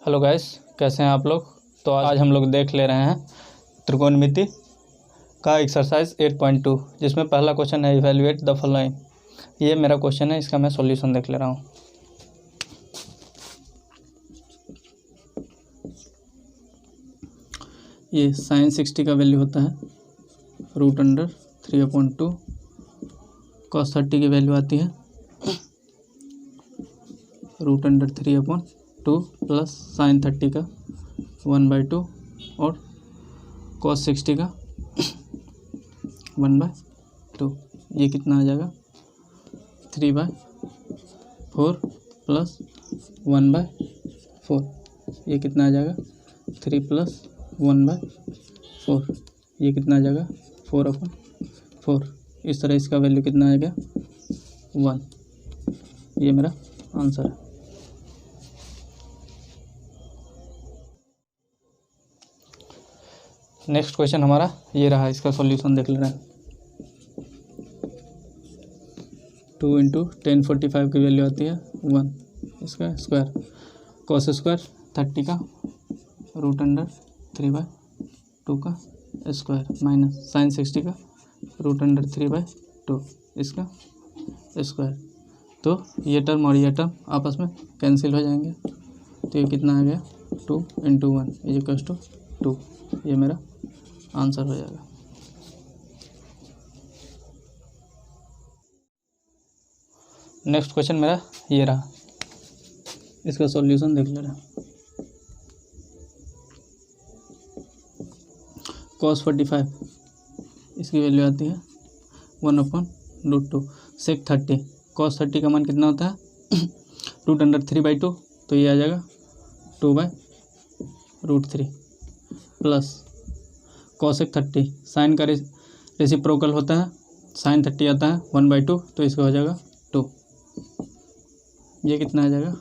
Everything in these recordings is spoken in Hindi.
हेलो गाइस, कैसे हैं आप लोग। तो आज हम लोग देख ले रहे हैं त्रिकोणमिति का एक्सरसाइज 8.2, जिसमें पहला क्वेश्चन है इवैल्यूएट द फॉलोइंग। ये मेरा क्वेश्चन है, इसका मैं सॉल्यूशन देख ले रहा हूँ। ये sin 60 का वैल्यू होता है √3/2। cos 30 की वैल्यू आती है √3/2 प्लस sin 30 का 1/2 और cos 60 का 1/2। ये कितना आ जाएगा 3/4 प्लस 1/4। ये कितना आ जाएगा 3 प्लस 1/4। ये कितना आ जाएगा 4/4। इस तरह इसका वैल्यू कितना आ गया 1। ये मेरा आंसर है। नेक्स्ट क्वेश्चन हमारा ये रहा, इसका सॉल्यूशन देख ले रहे हैं। 2 × 1045 की वैल्यू आती है 1, इसका स्क्वायर। cos स्क्वायर 30 का √3/2 का स्क्वायर माइनस sin 60 का √3/2 इसका स्क्वायर। तो ये टर्म और ये टर्म आपस में कैंसिल हो जाएंगे। तो ये कितना आ गया 2 × 1 = 2। ये मेरा आंसर हो जाएगा। नेक्स्ट क्वेश्चन मेरा ये रहा, इसका सॉल्यूशन देख ले रहे हैं। cos 45 इसकी वैल्यू आती है 1/√2। sec 30 cos 30 का मान कितना होता है √3/2। तो ये आ जाएगा 2/√3 प्लस cosec 30 साइन का रेसिप्रोकल होता है, sin 30 आता है 1/2। तो इसका हो जाएगा 2। ये कितना आ जाएगा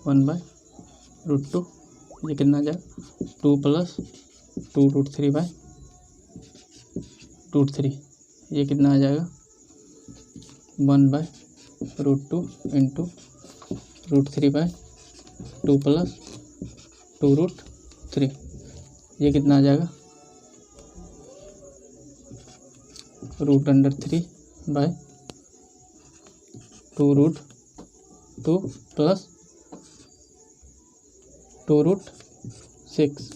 1/√2। ये कितना आ जाएगा 2 प्लस 2√3/√3। ये कितना आ जाएगा 1/√2 × √3/2 प्लस 2√3। ये कितना आ जाएगा √3/2√2 प्लस 2√6।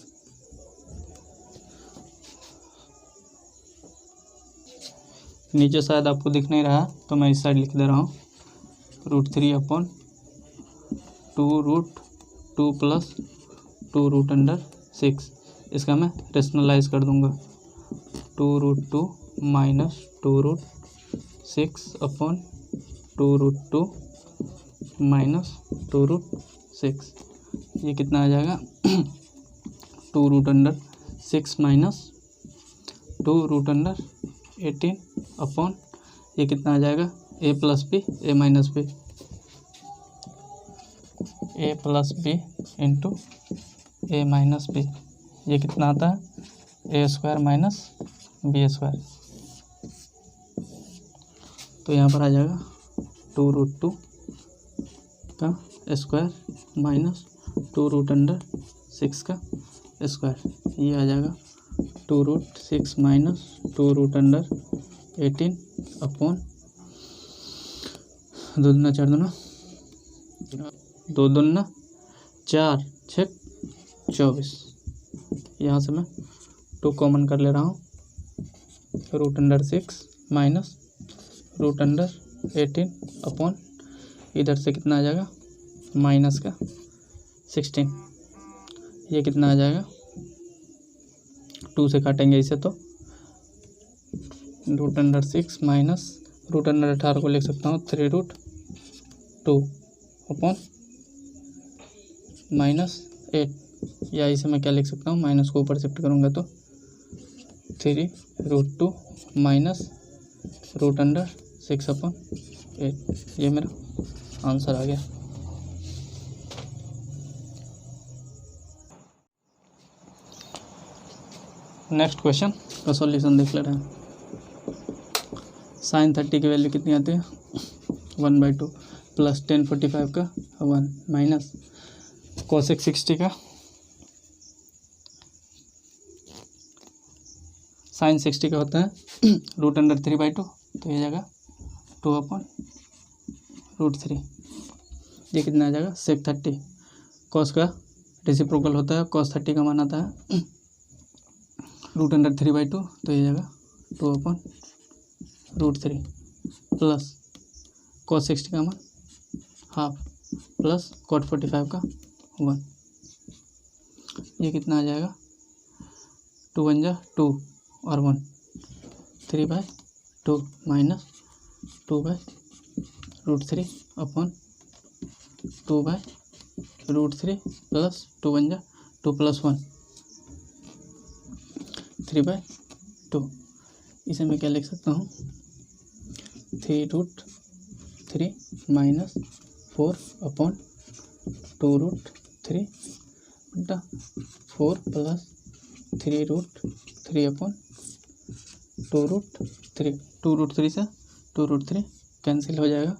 नीचे शायद आपको दिख नहीं रहा, तो मैं इस साइड लिख दे रहा हूँ √3/2√2 प्लस 2√6। इसका मैं रेशनलाइज कर दूंगा 2√2 माइनस 2√6/2√2 माइनस 2√6। ये कितना आ जाएगा 2√6 माइनस 2√18 ये कितना आ जाएगा a + b a - b a + b × a - b। ये कितना आता है a² - b²। तो यहाँ पर आ जाएगा 2√2 का स्क्वायर माइनस 2√6 का स्क्वायर। ये आ जाएगा 2√6 माइनस 2√18 2 दूना 4 दूना 2 दूना 4 6 24। यहाँ से मैं 2 कॉमन कर ले रहा हूँ। √6 माइनस √18 इधर से कितना आ जाएगा माइनस का 16। ये कितना आ जाएगा 2 से काटेंगे इसे तो √6 माइनस √18 को लिख सकता हूँ 3√2 -8। या इसे मैं क्या लिख सकता हूँ, माइनस को ऊपर शिफ्ट करूँगा तो 3√2 माइनस √6/8। ये मेरा आंसर आ गया। नेक्स्ट क्वेश्चन का सॉल्यूशन देख ले रहे हैं। sin 30 की वैल्यू कितनी आती है 1/2 प्लस 1045 का 1 माइनस कोसेक 60 का साइन 60 का होता है √3/2, तो ये जाएगा 2/√3। ये कितना आ जाएगा सेक 30। कॉस का रेसिप्रोकल होता है, cos 30 का मान आता है √3/2, तो ये जाएगा 2/√3 प्लस cos 60 का मान हाफ प्लस cot 45 का 1। ये कितना आ जाएगा 2 1 जा 2 और 1 3/2 माइनस 2/√3 अपॉन 2/√3 प्लस 2 1 जा 2 प्लस 1 3/2। इसे मैं क्या लिख सकता हूँ 3√3 माइनस 4 अपॉन 2√3 बटा 4 प्लस 3√3 अपॉन 2√3। 2√3 से 2√3 कैंसिल हो जाएगा।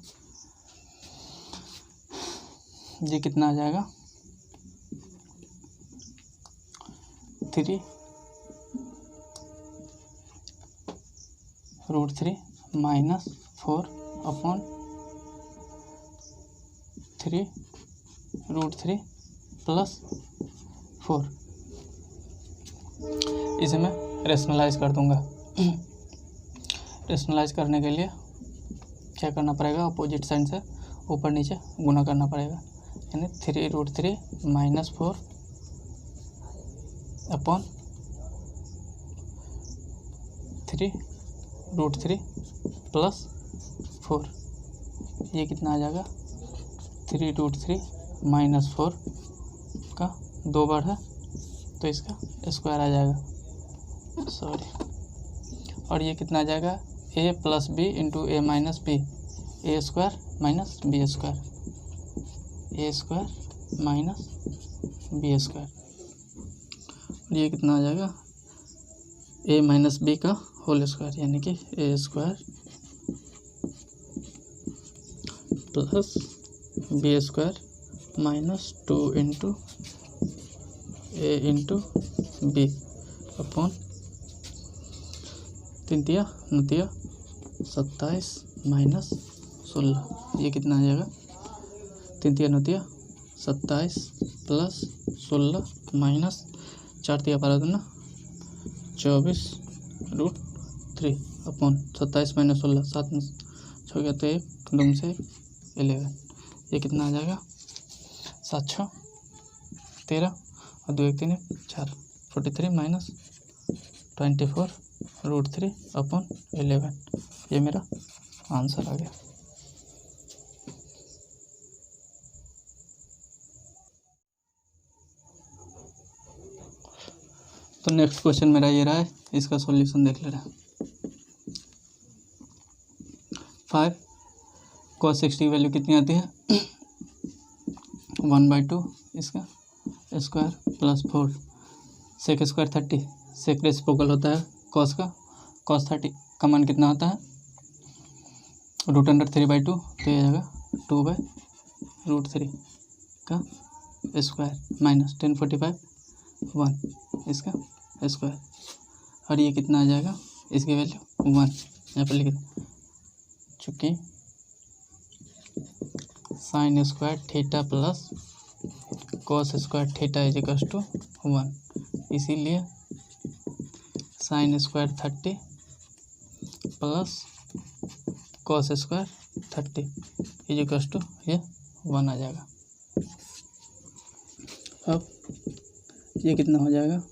ये कितना आ जाएगा 3√3 माइनस 4 अपॉन 3√3 प्लस 4। इसे मैं रेशनलाइज कर दूंगा। रेशनलाइज करने के लिए क्या करना पड़ेगा, अपोजिट साइन से ऊपर नीचे गुना करना पड़ेगा, यानी 3√3 माइनस 4 अपॉन 3√3 प्लस 4। ये कितना आ जाएगा 3√3 माइनस 4 का 2 बार है, तो इसका स्क्वायर आ जाएगा, सॉरी। और ये कितना आ जाएगा a plus B into A minus B, A square minus B square, A square minus B square. ये कितना आ जाएगा a माइनस बी का होल स्क्वायर, यानी कि A square plus B square minus 2 into A into B upon 3 तिया 9 तिया 27 माइनस 16। ये कितना आ जाएगा 3 तिया 9 तिया 27 प्लस 16 माइनस 4 तिया 12 दूना 24√3 अपॉन 27 माइनस 16, 7 में 6 गया तो 1 2 से 11। ये कितना आ जाएगा 7 6 13 और 2 1 3 4, 43 माइनस 24√3 अपॉन 11। ये मेरा आंसर आ गया। तो नेक्स्ट क्वेश्चन मेरा ये रहा है, इसका सॉल्यूशन देख ले रहा है। 5 cos 60 की वैल्यू कितनी आती है 1/2 इसका स्क्वायर प्लस 4 सेक स्क्वायर 30। सेक रेसिप्रोकल होता है cos का, cos 30 का मान कितना होता है √3/2, तो ये जाएगा 2/√3 का स्क्वायर माइनस 1045 1 इसका स्क्वायर। और ये कितना आ जाएगा, इसकी वैल्यू 1 यहाँ पर लिख दें, चूँकि sine square theta plus cos square theta is equal to 1, इसीलिए sine square 30 plus cos square 30 is equal to ये 1 आ जाएगा। अब ये कितना हो जाएगा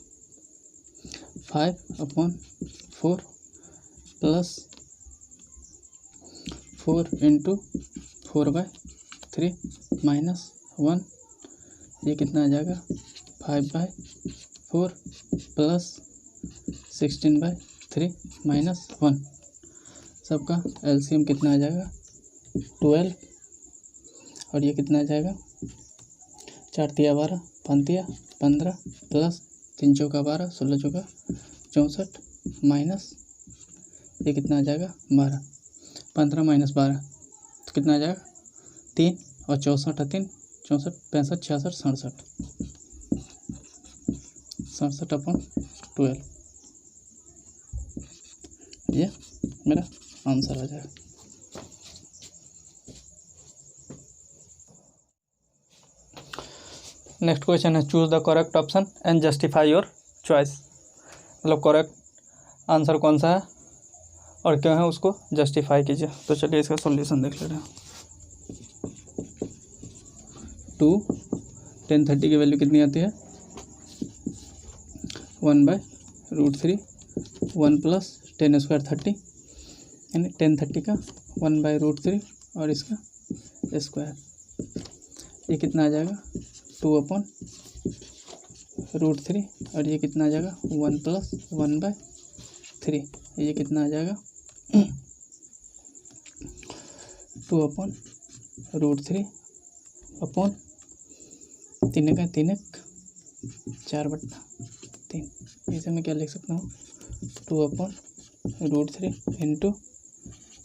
5/4 प्लस 4 इंटू 4/3 माइनस 1। ये कितना आ जाएगा 5/4 प्लस 16/3 माइनस 1। सबका एलसीएम कितना आ जाएगा 12। और ये कितना आ जाएगा 4 तिया 12 5 तिया 15 प्लस 3 चौका 12 16 चौका 64 माइनस ये कितना आ जाएगा 12। 15 माइनस 12 तो कितना आ जाएगा 3 और 64 3 64, 65, 66, 67, 67/12, ये मेरा आंसर आ जाएगा। नेक्स्ट क्वेश्चन है choose the correct option and justify your choice. मतलब करेक्ट आंसर कौन सा है और क्यों है उसको जस्टिफाई कीजिए। तो चलिए इसका सॉल्यूशन देख ले रहे हैं। 2 10/30 की वैल्यू कितनी आती है 1/√3 1 + 10² 30 यानी 10/30 का 1/√3 और इसका स्क्वायर, ये कितना आ जाएगा 2/√3 और ये कितना आ जाएगा 1 + 1/3, ये कितना आ जाएगा 2/√3 अपॉन 3 का 3 4/3। इसे मैं क्या लिख सकता हूँ 2/√3 इंटू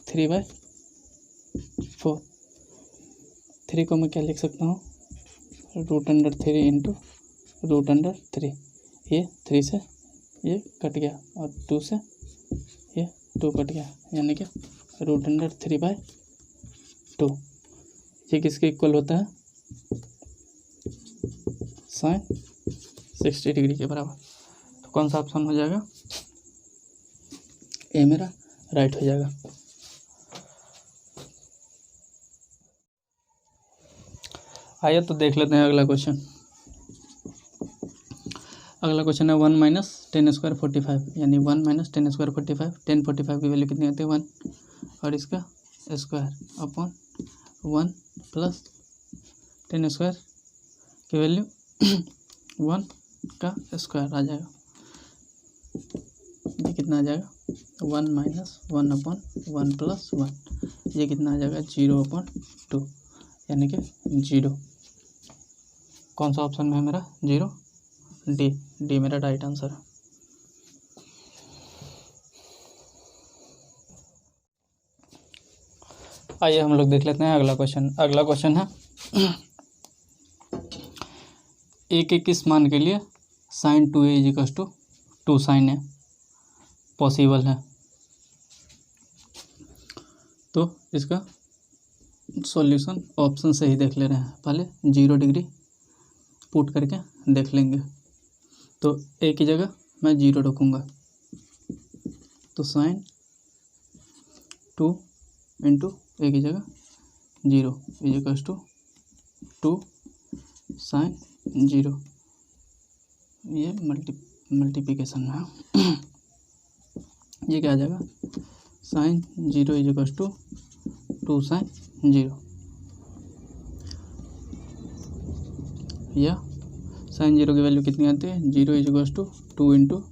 3/4। 3 को मैं क्या लिख सकता हूँ √3 इंटू √3। ये 3 से ये कट गया और 2 से ये 2 कट गया यानी कि √3/2। ये किसके इक्वल होता है sin 60 डिग्री के बराबर। तो कौन सा ऑप्शन हो जाएगा ए मेरा राइट हो जाएगा। आइए तो देख लेते हैं अगला क्वेश्चन। अगला क्वेश्चन है 1 - 10² 45 यानी 1 - 10² 45। 10 45 की वैल्यू कितनी आती है 1 और इसका स्क्वायर अपॉन 1 + 10² की वैल्यू 1 का स्क्वायर आ जाएगा। ये कितना आ जाएगा 1 - 1/1 + 1, ये कितना आ जाएगा 0/2 यानी कि 0। कौन सा ऑप्शन में है मेरा 0? डी मेरा राइट आंसर है। आइए हम लोग देख लेते हैं अगला क्वेश्चन। अगला क्वेश्चन है ए के किस मान के लिए sin 2a = 2 sin a possible है। तो इसका सॉल्यूशन ऑप्शन से ही देख ले रहे हैं। पहले 0 डिग्री पुट करके देख लेंगे। तो ए की जगह मैं 0 रखूँगा तो sin 2 इंटू ए की जगह 0 = 2 sin 0। ये मल्टीप्लिकेशन में है। ये क्या आ जाएगा sin 0 = 2 sin 0 या sin 0 की वैल्यू कितनी आती है 0 = 2 इंटू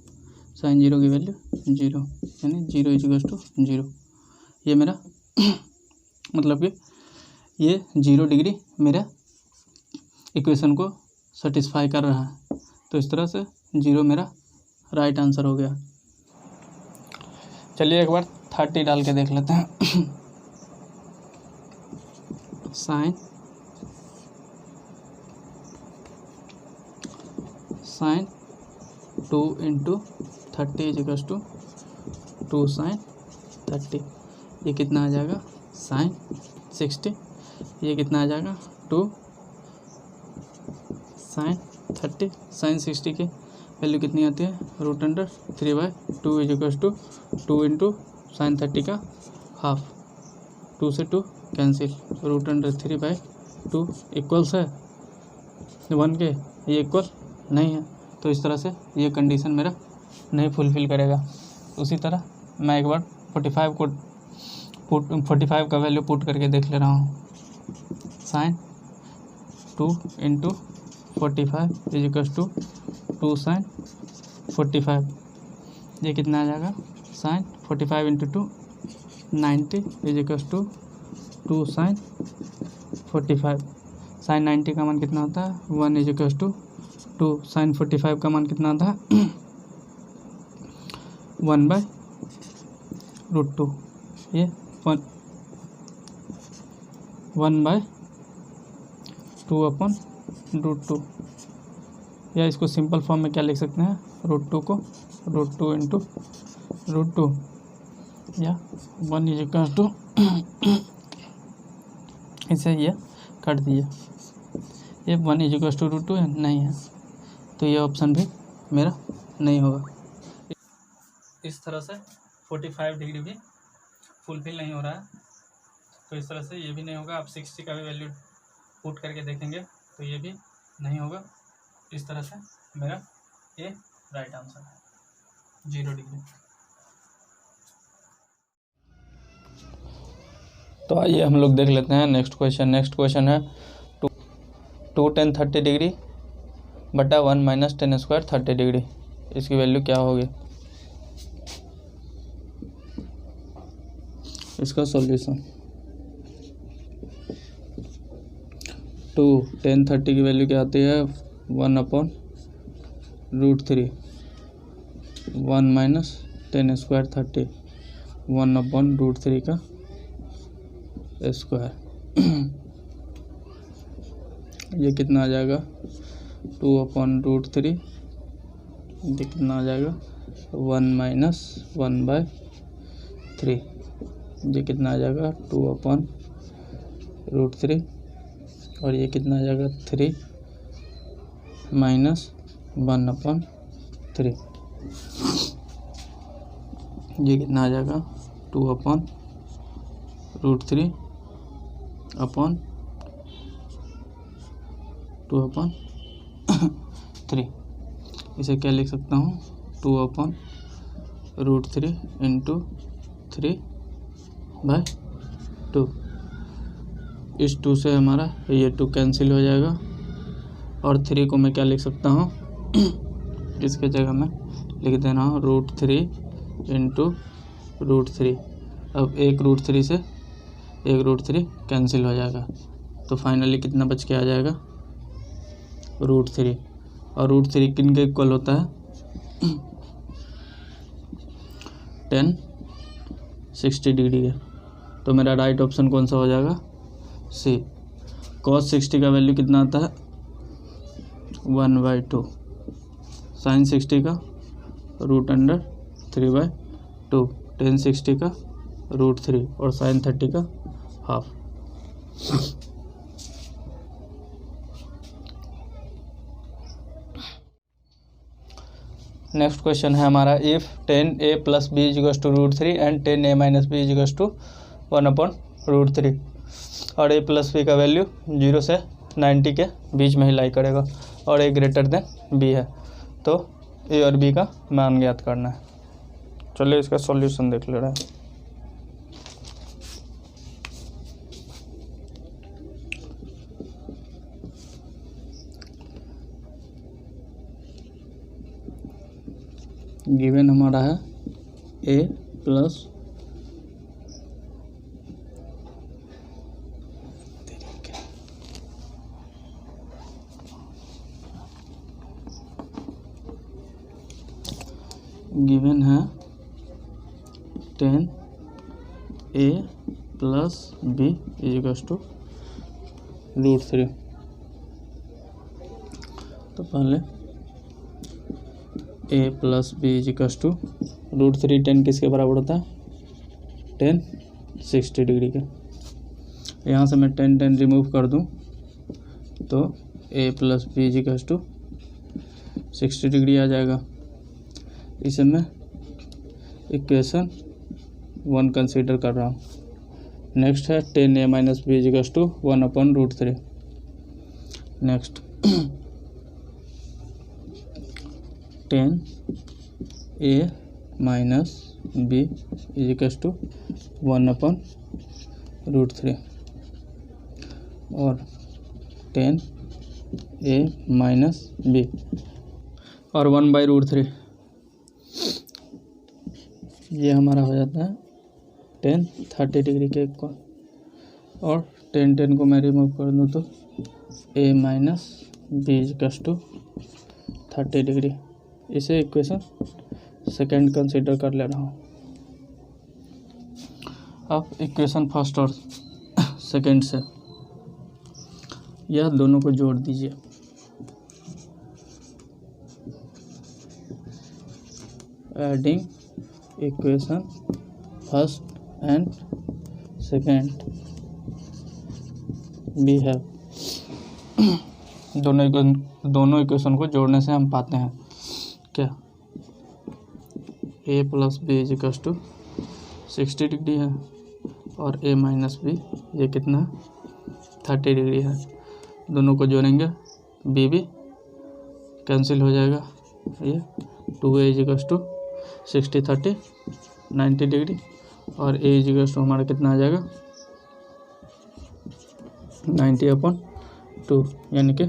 sin 0 की वैल्यू 0 यानी 0 = 0। ये मेरा मतलब कि ये 0 डिग्री मेरा इक्वेशन को सेटिस्फाई कर रहा है। तो इस तरह से 0 मेरा राइट आंसर हो गया। चलिए एक बार 30 डाल के देख लेते हैं। sin 2 into 30 = 2 sin 30। ये कितना आ जाएगा sin 60। ये कितना आ जाएगा 2 sin 30। sin 60 की वैल्यू कितनी आती है √3/2 = 2 इंटू sin 30 का हाफ। 2 से 2 कैंसिल √3/2 इक्वल्स है 1 के, ये इक्वल नहीं है। तो इस तरह से ये कंडीशन मेरा नहीं फुलफ़िल करेगा। उसी तरह मैं एक बार 45 का वैल्यू पुट करके देख ले रहा हूँ। sin 2 into 45 = 2 sin 45। ये कितना आ जाएगा sin 45 इंटू 2 90 = 2 sin 45। sin 90 का मान कितना होता है 1 = 2 sin 45 का मान कितना आता है 1/√2। ये 1/√2 2/√2, या इसको सिंपल फॉर्म में क्या लिख सकते हैं, √2 को √2 इंटू √2, या 1 इज टू इसे ये काट दीजिए, ये 1 इज टू √2 है, नहीं है, तो ये ऑप्शन भी मेरा नहीं होगा। इस तरह से 45 डिग्री भी फुलफिल नहीं हो रहा है, तो इस तरह से ये भी नहीं होगा। आप 60 का भी वैल्यू पुट करके देखेंगे तो ये भी नहीं होगा। इस तरह से मेरा ये राइट आंसर है 0 डिग्री। तो आइए हम लोग देख लेते हैं नेक्स्ट क्वेश्चन है 2 tan 30 डिग्री बटा 1 - tan स्क्वायर 30 डिग्री, इसकी वैल्यू क्या होगी। इसका सॉल्यूशन 2 tan 30 की वैल्यू क्या आती है 1/√3, 1 - tan स्क्वायर 30, 1/√3 का स्क्वायर ये कितना आ जाएगा 2/√3, ये कितना आ जाएगा 1 - 1/3, ये कितना आ जाएगा 2/√3, और ये कितना आ जाएगा 3 - 1/3, ये कितना आ जाएगा 2/√3 अपॉन 2/3। इसे क्या लिख सकता हूँ 2/√3 इंटू 3/2। इस 2 से हमारा ये 2 कैंसिल हो जाएगा, और 3 को मैं क्या लिख सकता हूँ इसके जगह में लिख दे रहा हूँ √3 इंटू √3। अब एक √3 से एक √3 कैंसिल हो जाएगा, तो फाइनली कितना बच के आ जाएगा √3, और √3 किन के इक्वल होता है tan 60 डिग्री है। तो मेरा राइट ऑप्शन कौन सा हो जाएगा सी। cos 60 का वैल्यू कितना आता है 1/2, sin 60 का √3/2, tan 60 का √3 और sin 30 का हाफ। नेक्स्ट क्वेश्चन है हमारा if tan a + b = √3 and tan a - b = 1/√3, और a + b का वैल्यू 0 से 90 के बीच में ही लाई करेगा, और a > b है, तो a और b का मान ज्ञात करना है। चलिए इसका सॉल्यूशन देख ले रहे हैं। गिवन हमारा है a + गिवन है tan a + b = √3। तो पहले a + b = √3, tan किसके बराबर होता है tan 60 डिग्री का। यहाँ से मैं tan रिमूव कर दूँ तो a + b = 60 डिग्री आ जाएगा। इसे मैं इक्वेशन 1 कंसीडर कर रहा हूँ। नेक्स्ट है tan a - b = 1/√3। Next tan a - b = 1/√3, और tan a - b और 1/√3, ये हमारा हो जाता है tan 30 डिग्री के इक्वल, और tan को मैं रिमूव कर दूँ तो a - b = 30 डिग्री। इसे इक्वेशन सेकंड कंसीडर कर ले रहा हूँ। अब इक्वेशन फर्स्ट और सेकंड से यह दोनों को जोड़ दीजिए। Adding equation first and second we have, दोनों इक्वेशन को जोड़ने से हम पाते हैं क्या, a plus B is equal to 60 degree है और a माइनस बी ये कितना 30 डिग्री है। दोनों को जोड़ेंगे b भी कैंसिल हो जाएगा, ये 2a is equal to 60 30 90 degree और a इज इक्वल टू हमारा कितना आ जाएगा 90/2 यानी कि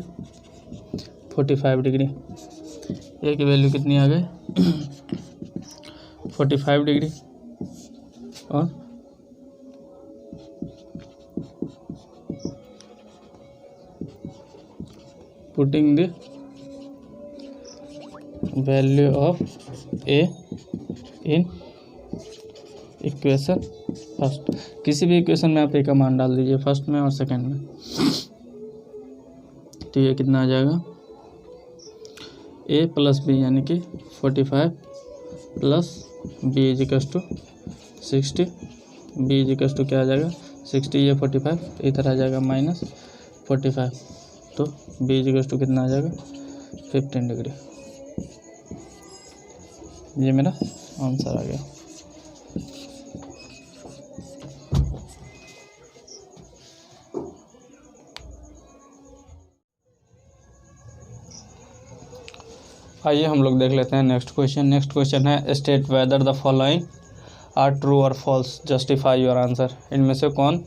45 डिग्री। a की वैल्यू कितनी आ गई 45 डिग्री और putting the value of a in equation first, किसी भी इक्वेशन में आप a का मान डाल दीजिए फर्स्ट में और सेकंड में, तो ये कितना आ जाएगा a प्लस बी यानी कि 45 plus B is equal to 60, B is equal to क्या आ जाएगा 60, ये 45 इधर आ जाएगा -45, तो बी इज इक्वल टू कितना आ जाएगा 15 डिग्री। ये मेरा आंसर आ गया। आइए हम लोग देख लेते हैं नेक्स्ट क्वेश्चन। नेक्स्ट क्वेश्चन है state whether the following are true और फॉल्स, जस्टिफाई योर आंसर। इनमें से कौन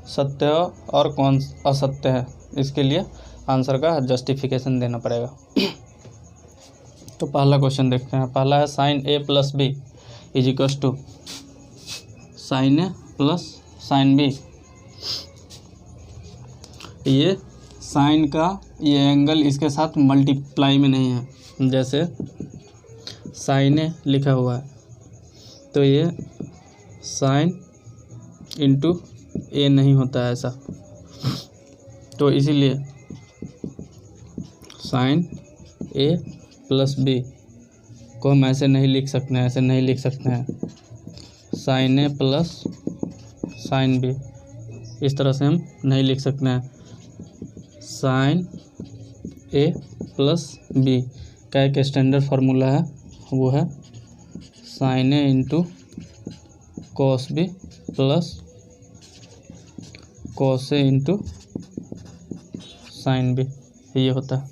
सत्य और कौन असत्य है, इसके लिए आंसर का जस्टिफिकेशन देना पड़ेगा। तो पहला क्वेश्चन देखते हैं। पहला है sign A plus B is equal to sine A plus sine B. ये साइन का ये एंगल इसके साथ मल्टीप्लाई में नहीं है, जैसे साइन ए लिखा हुआ है तो ये साइन इंटू ए नहीं होता है ऐसा, तो इसीलिए साइन ए प्लस बी को हम ऐसे नहीं लिख सकते हैं, ऐसे नहीं लिख सकते हैं sign A plus sine B, इस तरह से हम नहीं लिख सकते हैं। साइन ए प्लस बी का एक स्टैंडर्ड फार्मूला है, वो है sign A into cos B plus cos A into sin B, ये होता है।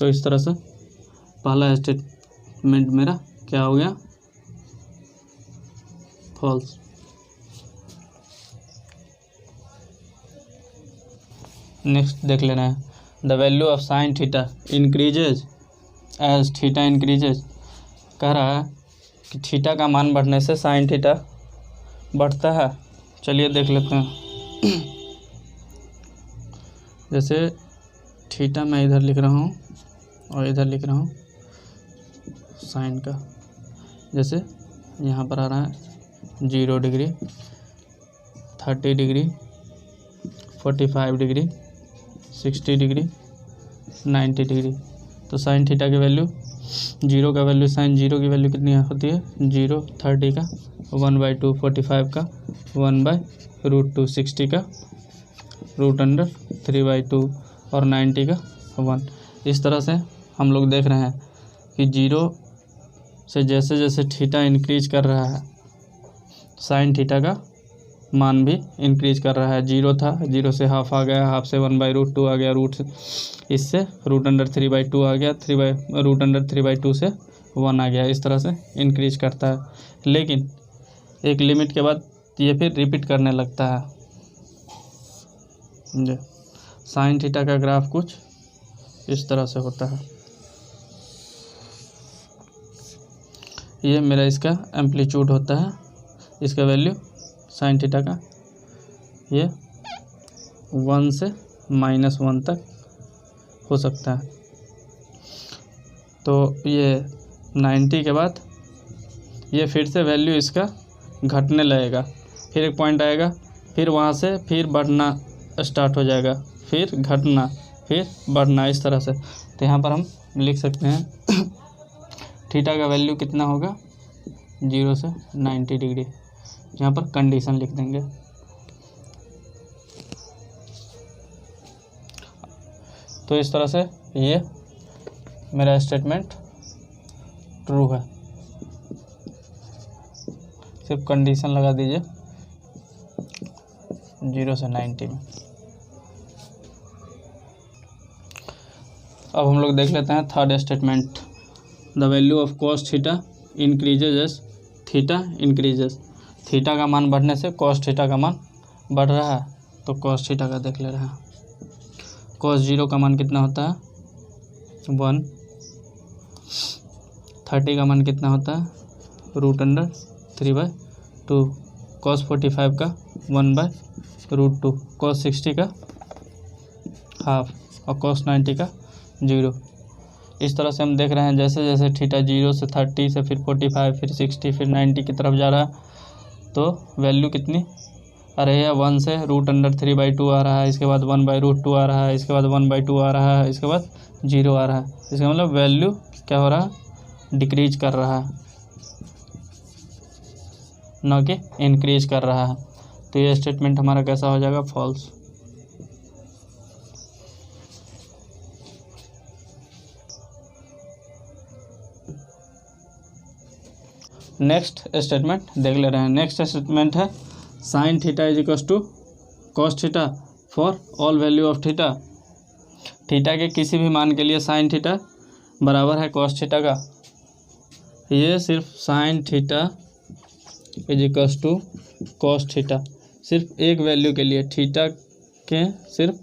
तो इस तरह से पहला स्टेटमेंट मेरा क्या हो गया फॉल्स। नेक्स्ट देख लेना है the value of sine theta increases as theta increases. कह रहा है कि थीटा का मान बढ़ने से साइन थीटा बढ़ता है। चलिए देख लेते हैं। जैसे थीटा मैं इधर लिख रहा हूँ और इधर लिख रहा हूँ साइन का, जैसे यहाँ पर आ रहा है 0 degree 30 degree 45 degree 60 degree 90 degree. तो साइन थीटा की वैल्यू 0 का वैल्यू साइन 0 की वैल्यू कितनी होती है 0, 30 का 1/2, 45 का 1/√2, 60 का √3/2 और 90 का 1। इस तरह से हम लोग देख रहे हैं कि 0 से जैसे जैसे थीटा इंक्रीज कर रहा है साइन थीटा का मान भी इंक्रीज कर रहा है। 0 था, 0 से हाफ आ गया, हाफ से 1/√2 आ गया, रूट से इससे √3/2 आ गया, √3/2 से 1 आ गया। इस तरह से इंक्रीज करता है, लेकिन एक लिमिट के बाद ये फिर रिपीट करने लगता है। साइन थीटा का ग्राफ कुछ इस तरह से होता है। ये मेरा इसका एम्पलीट्यूड होता है, इसका वैल्यू साइन थीटा का ये 1 से -1 तक हो सकता है। तो ये 90 के बाद ये फिर से वैल्यू इसका घटने लगेगा, फिर एक पॉइंट आएगा, फिर वहाँ से फिर बढ़ना स्टार्ट हो जाएगा, फिर घटना, फिर बढ़ना, इस तरह से। तो यहाँ पर हम लिख सकते हैं थीटा का वैल्यू कितना होगा 0 से 90 डिग्री। यहाँ पर कंडीशन लिख देंगे। तो इस तरह से ये मेरा स्टेटमेंट ट्रू है। सिर्फ कंडीशन लगा दीजिए 0 से 90 में। अब हम लोग देख लेते हैं third statement. The value of cos theta increases as theta increases. Theta का मान बढ़ने से कॉस थीटा का मान बढ़ रहा है, तो कॉस थीटा का देख ले रहे हैं। कॉस 0 का मान कितना होता है 1, 30 का मान कितना होता है √3/2, कॉस 45 का 1/√2, कॉस 60 का हाफ और कॉस 90 का 0। इस तरह से हम देख रहे हैं जैसे जैसे थीटा 0 से 30 से फिर 45 फिर 60 फिर 90 की तरफ जा रहा है, तो वैल्यू कितनी आ रही है 1 से √3/2 आ रहा है, इसके बाद 1/√2 आ रहा है, इसके बाद 1/2 आ रहा है, इसके बाद 0 आ रहा है। इसका मतलब वैल्यू क्या हो रहा है डिक्रीज कर रहा है, न कि इंक्रीज कर रहा है। तो ये स्टेटमेंट हमारा कैसा हो जाएगा फॉल्स। नेक्स्ट स्टेटमेंट देख ले रहे हैं। नेक्स्ट स्टेटमेंट है sine theta is equal to cos theta for all value of theta. Theta के किसी भी मान के लिए साइन थीटा बराबर है कॉस थीटा का। ये सिर्फ sine theta is equal to cos theta, सिर्फ एक वैल्यू के लिए, थीटा के सिर्फ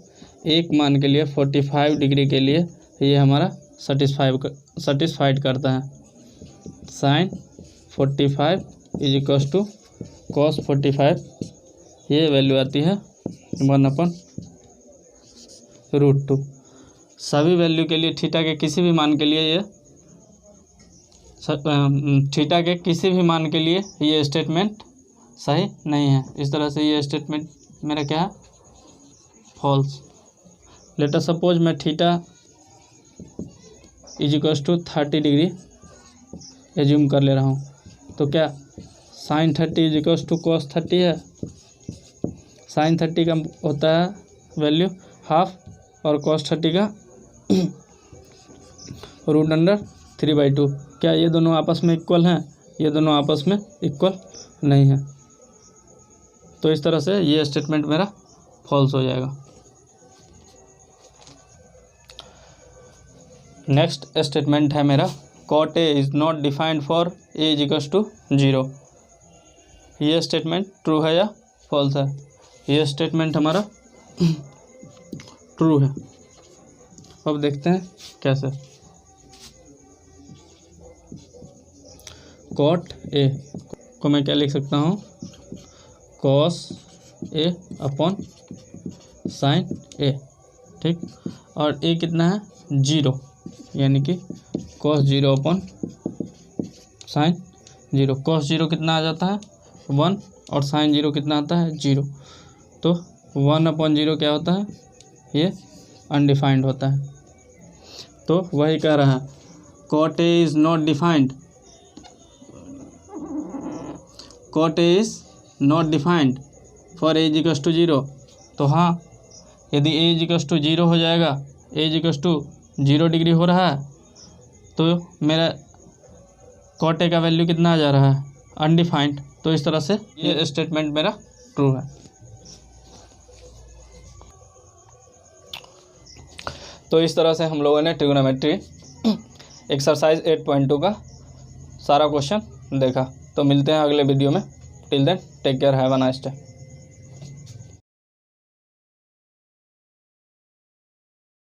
एक मान के लिए 45 डिग्री के लिए ये हमारा सेटिस्फाइड करता है। Sine 45 is equal to cos 45, ये वैल्यू आती है 1/√2। सभी वैल्यू के लिए थीटा के किसी भी मान के लिए ये थीटा के किसी भी मान के लिए ये स्टेटमेंट सही नहीं है। इस तरह से ये स्टेटमेंट मेरा क्या है फॉल्स। लेट अस सपोज मैं theta is equal to 30 degree assume कर ले रहा हूँ, तो क्या sine 30 is equal to cos 30 है। साइन 30 का होता है वैल्यू हाफ और कॉस 30 का √3/2। क्या ये दोनों आपस में इक्वल हैं? ये दोनों आपस में इक्वल नहीं है। तो इस तरह से ये स्टेटमेंट मेरा फॉल्स हो जाएगा। नेक्स्ट स्टेटमेंट है मेरा cot A is not defined for A is equal to 0। ये स्टेटमेंट ट्रू है या फॉल्स है? ये स्टेटमेंट हमारा ट्रू है। अब देखते हैं कैसे। cot A को मैं क्या लिख सकता हूँ cos A upon sine A, ठीक। और A कितना है 0, यानी कि cos 0 अपॉन साइन 0। cos 0 कितना आ जाता है 1 और साइन 0 कितना आता है 0। तो 1/0 क्या होता है ये अनडिफाइंड होता है। तो वही कह रहा है cot A is not defined, cot A is not defined for A is equal to 0। तो हाँ, यदि A इज इक्वल टू 0 हो जाएगा, A is equal to 0 degree हो रहा है, तो मेरा cot A का वैल्यू कितना आ जा रहा है अनडिफाइंड। तो इस तरह से ये स्टेटमेंट मेरा ट्रू है। तो इस तरह से हम लोगों ने ट्रिग्नोमेट्री एक्सरसाइज 8.2 का सारा क्वेश्चन देखा। तो मिलते हैं अगले वीडियो में। Till then take care, have a nice day.